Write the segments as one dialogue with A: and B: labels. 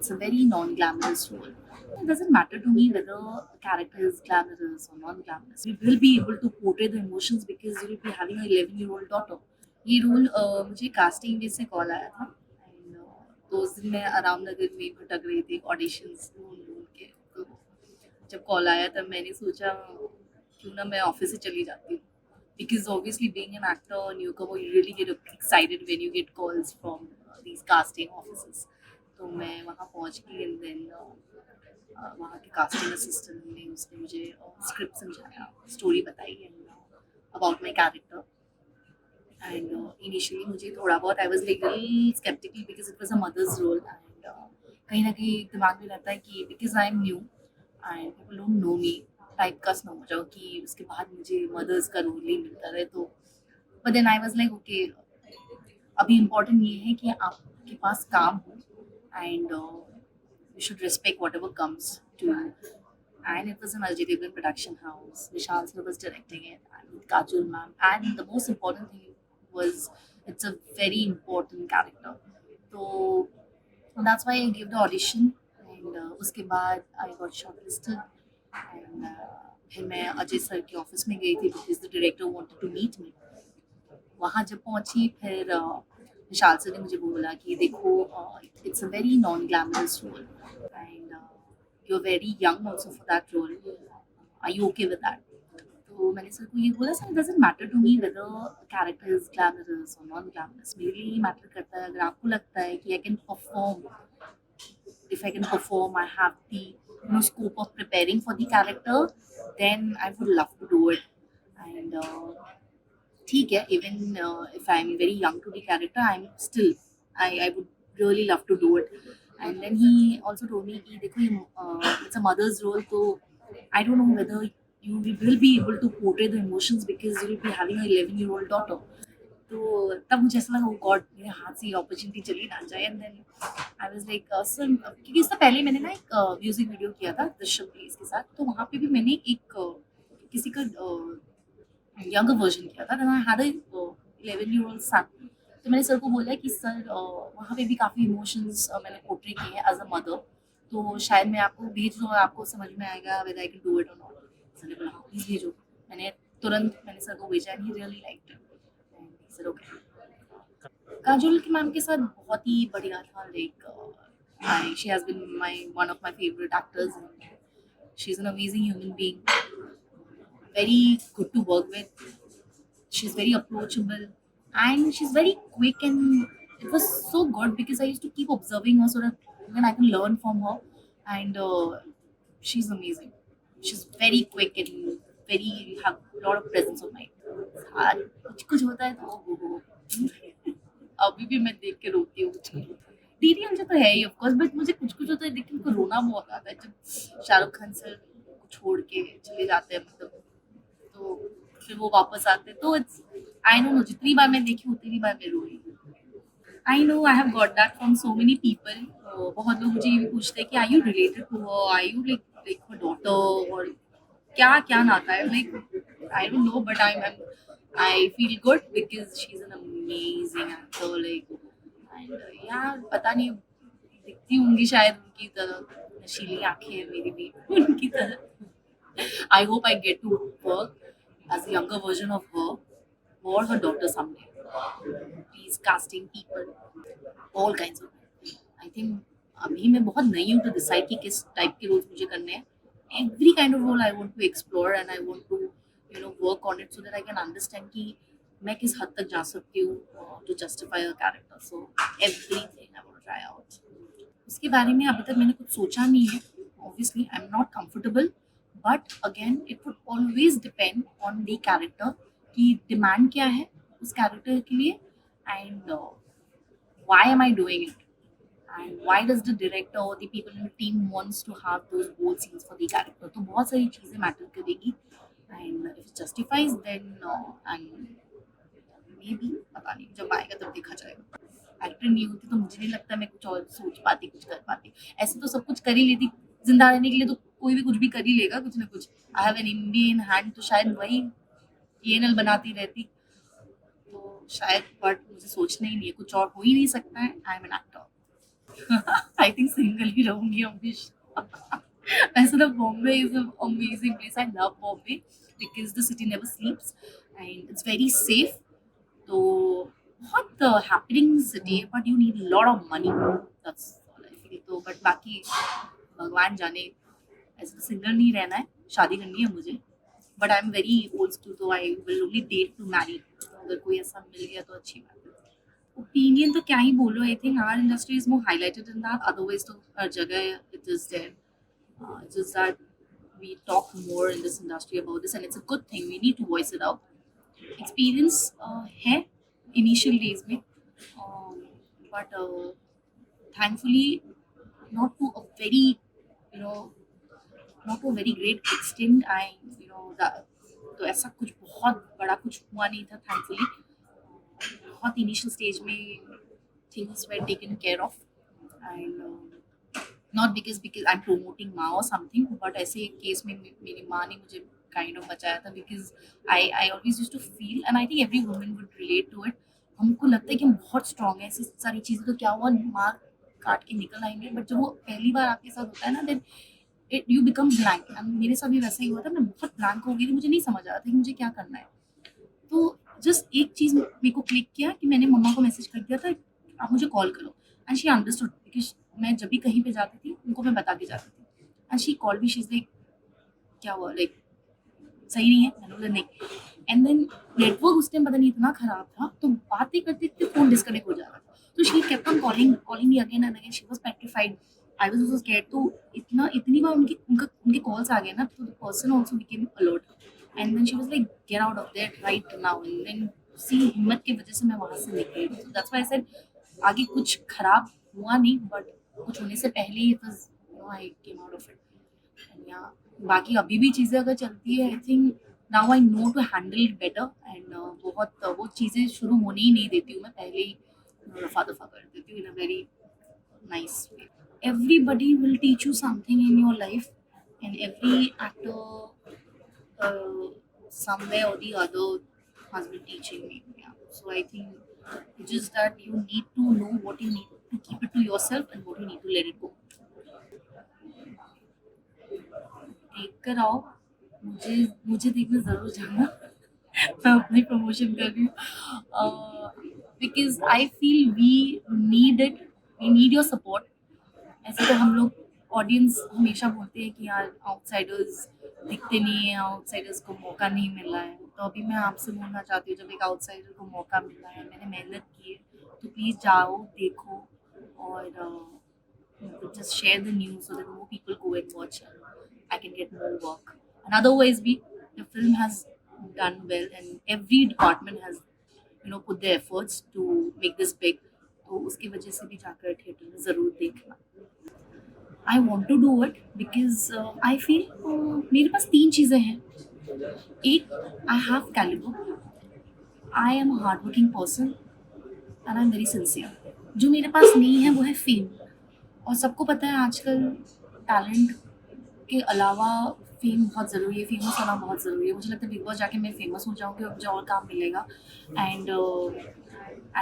A: it's a very non-glamorous role. It doesn't matter to me whether a character is glamorous or non-glamorous. We will be able to portray the emotions because you will be having an 11-year-old daughter. ये role मुझे casting में से call आया था and तो उस दिन मैं आराम नगर में भटक रही थी ऑडिशंस ढूंढ ढूंढ के। तो जब कॉल आया तब मैंने सोचा क्यों ना मैं ऑफिस से चली जाती हूँ because obviously being an actor or newcomer you really get excited when you get calls from these casting offices. तो मैं वहाँ पहुँच गई एंड देन वहाँ के कास्टिंग असिस्टेंट ने उसने मुझे स्क्रिप्ट समझाया स्टोरी बताई and about my character and initially मुझे थोड़ा बहुत I was like sceptical because it was a mother's role and कहीं ना कहीं दिमाग में रहता है कि because I am new and people don't know me typecast ना हो जाओ कि उसके बाद मुझे मदर्स का रोल ही मिलता रहे। तो but then I was like okay अभी इम्पोर्टेंट ये है कि आपके पास काम हो and you should respect whatever comes to you. And it was an Ajay Devgan production house. Vishal sir was directing it, and with Kajol ma'am. And the most important thing was it's a very important character. So that's why I gave the audition. And उसके बाद I got shortlisted. And फिर मैं Ajay sir के office में गई थी because the director wanted to meet me. वहाँ जब पहुँची फिर विशाल सर ने मुझे बोला कि देखो it's a very non glamorous role and you are very young also for that role are you okay with that. तो मैंने सर को ये बोला sir it doesn't matter to me whether character is glamorous और non glamorous मेरे लिए matter करता है अगर आपको लगता है कि I can perform if I can perform, I have the scope of preparing for the character, then I would love to do it. And ठीक है even if I'm very young to the character I'm still I would really love to do it. And then he also told me कि देखो ये it's a mother's role तो I don't know whether you will be able to portray the emotions because you will be having a 11-year-old daughter. तो तब मुझे ऐसा लगा God मेरे हाथ से ये अपॉर्चुनिटी चली ना जाए and then I was like sir क्योंकि इससे पहले मैंने ना एक म्यूजिक वीडियो किया था दृश्यम प्लीज के साथ तो वहाँ पे भी मैंने एक किसी का यंगर वर्जन किया था आई हैड अ 11-year-old सन। तो मैंने सर को बोला कि सर वहाँ पे भी काफ़ी इमोशंस मैंने पोर्ट्रे किए हैं एज अ मदर तो शायद मैं आपको भेज दूँ आपको समझ में आएगा whether I can do it और नॉट। सर ने बोला हाँ प्लीज़ भेजो। मैंने तुरंत मैंने सर को भेजा and he really liked it and sir okay. Kajol की मैम के साथ बहुत ही बढ़िया था like I she has been my one of my favourite actors she is an amazing human being very good to work with. She's very approachable and she's very quick and it was so good because I used to keep observing her so that then I can learn from her and she's amazing. She's very quick and very have a lot of presence of mind. हाँ, कुछ कुछ होता है तो हो अभी भी मैं देख के रोती हूँ कुछ कुछ डीडी मुझे तो है ही ऑफ कोर्स बट मुझे कुछ कुछ होता है देख के उनको रोना बहुत आता है जब शाहरुख खान सर को छोड़ के चले जाते हैं मतलब तो फिर वो वापस आते हैं तो इट्स आई नो जितनी बार मैं देखी उतनी बार मैं रोई। I know I have got that from so many people. बहुत लोग मुझे ये भी पूछते हैं कि are you related to her are you like like her daughter और क्या क्या नाता है like I don't know but I feel good because she is an amazing actor like and यार पता नहीं दिखती होंगी शायद उनकी तरह नशीली आंखें हैं मेरी भी उनकी तरह। I hope I get to work as a younger version of her or her daughter someday. Please casting people, all kinds of. I think अभी मैं बहुत नई हूँ to decide कि किस टाइप के रोल्स मुझे करने हैं. Every kind of role I want to explore and I want to work on it so that I can understand कि मैं किस हद तक जा सकती हूँ to justify a character. So everything I want to try out. उसके बारे में अभी तक मैंने कुछ सोचा नहीं है obviously I am not comfortable but again it would always depend on the character कि डिमांड क्या है उस कैरेक्टर के लिए and why am I doing it and why does the director और the people in the team wants to have those bold scenes for the character. तो बहुत सारी चीज़ें मैटर करेगी and if it justifies then and maybe पता नहीं जब आएगा तब देखा जाएगा। एक्टर नहीं होती तो मुझे नहीं लगता मैं कुछ और सोच पाती कुछ कर पाती। ऐसे तो सब कुछ कर ही लेती जिंदा रहने के लिए तो कोई भी कुछ भी कर ही लेगा कुछ ना कुछ। I have an MBA in hand तो शायद वही ईएनएल बनाती रहती तो शायद बट मुझे सोचना ही नहीं है कुछ और हो ही नहीं सकता है। I am an actor. I think single ही रहूंगी हमेशा. ऐसा ना, Bombay is an amazing place. I love Bombay because the city never sleeps and it's very safe. तो बहुत हैपनिंग सिटी है, but you need lot of money. That's all I feel. तो but बाकी भगवान जाने. ऐसे तो सिंगल नहीं रहना है, शादी करनी है मुझे. But I am very old school, तो I will only date to marry. अगर कोई ऐसा मिल गया तो अच्छी बात है. ओपिनियन तो क्या ही बोलो. I think our industry is more highlighted in that. Otherwise तो हर जगह it is there. Just that we talk more in this industry about this, and it's a good thing. We need to voice it out. Experience है initial days में, but thankfully not to a very, you know, not to a very great extent. I, you know, that तो ऐसा कुछ बहुत बड़ा कुछ हुआ नहीं था thankfully. बहुत initial stage में things were taken care of, and not because I'm promoting माँ or something, but ऐसे एक केस में मेरी माँ ने मुझे kind of बचाया था, because I always used to feel, and I think every woman would relate to it. हमको लगता है कि हम बहुत strong हैं, ऐसी सारी चीज़ें तो क्या हुआ, माँ काट के निकल आएंगे. बट जब वो पहली बार आपके साथ होता है ना, then you become blank. And मेरे साथ भी वैसा ही हुआ था. मैं बहुत blank हो गई थी, मुझे नहीं समझ आ रहा था कि मुझे क्या करना है. तो जस्ट एक चीज़ मेरे को क्लिक किया कि मैंने मम्मा को मैसेज कर दिया था, आप मुझे कॉल करो. एंड शी अंडरस्टूड, बिकॉज मैं जब भी कहीं पे जाती थी उनको मैं बता के जाती थी. And she call me, she is like क्या हुआ, लाइक सही नहीं है. मैंने बोला नहीं. एंड देन नेटवर्क उस टाइम पता नहीं इतना खराब था, तो बातें करते करते फोन डिस्कनेक्ट हो जा रहा था. तो she kept on calling me again and again. She was petrified. I was also scared. तो इतनी बार उनके कॉल्स आ गए ना, तो the person also became alert. And then she was like get out of there right now. And then she हिम्मत की वजह से मैं वहां से निकली. तो दैट्स व्हाई आई सेड आगे कुछ खराब हुआ नहीं, बट कुछ होने से पहले ही it was, you know, I came out of it. And या बाकी अभी भी चीज़ें अगर चलती है, I think now I know to handle it better. And बहुत वो चीज़ें शुरू होने ही नहीं देती हूँ मैं, पहले ही रफा दफा कर देती हूँ in a very nice way. Everybody will teach you something in your life, and every actor, somewhere or the other, has been teaching me. Yeah. So I think it's just that you need to know what you need to keep it to yourself and what you need to let it go. देख कर आओ. मुझे मुझे देखने ज़रूर जाना. मैं अपनी प्रमोशन कर रही हूँ, because I feel we need it. We need your support. ऐसे तो हम लोग ऑडियंस हमेशा बोलते हैं कि यार आउटसाइडर्स दिखते नहीं हैं, आउटसाइडर्स को मौका नहीं मिल रहा है. तो अभी मैं आपसे बोलना चाहती हूँ, जब एक आउटसाइडर को मौका मिला है, मैंने मेहनत की है, तो प्लीज़ जाओ, देखो, और just share the news so that more people go and watch and I can get more work. And otherwise, the film has done well, and every department has, you know, put their efforts to make this big. तो उसकी वजह से भी जाकर theatre में ज़रूर देखना. I want to do it because I feel मेरे पास 3 चीज़ें हैं. एक, I have calibre. I am a hard working person and I am very sincere. जो मेरे पास नहीं है वो है फेम. और सबको पता है आजकल टैलेंट के अलावा फेम बहुत ज़रूरी है, फेमस होना बहुत ज़रूरी है. मुझे लगता है बिग बॉस जाके मैं फेमस हो जाऊँगी और मुझे और काम मिलेगा. एंड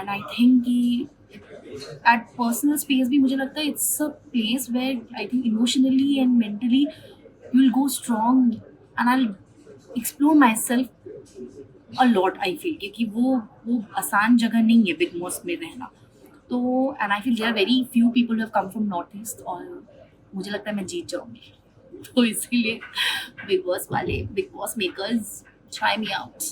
A: आई थिंक कि एट पर्सनल स्पेस भी मुझे लगता है it's a place where I think emotionally and mentally you will go strong and I explore my self a lot. I feel क्योंकि वो आसान जगह नहीं है बिग बॉस में रहना. तो and I feel there are very few people have come from North East, और मुझे लगता है मैं जीत जाऊंगी. तो इसीलिए बिग बॉस वाले, Bigg Boss makers, try me out.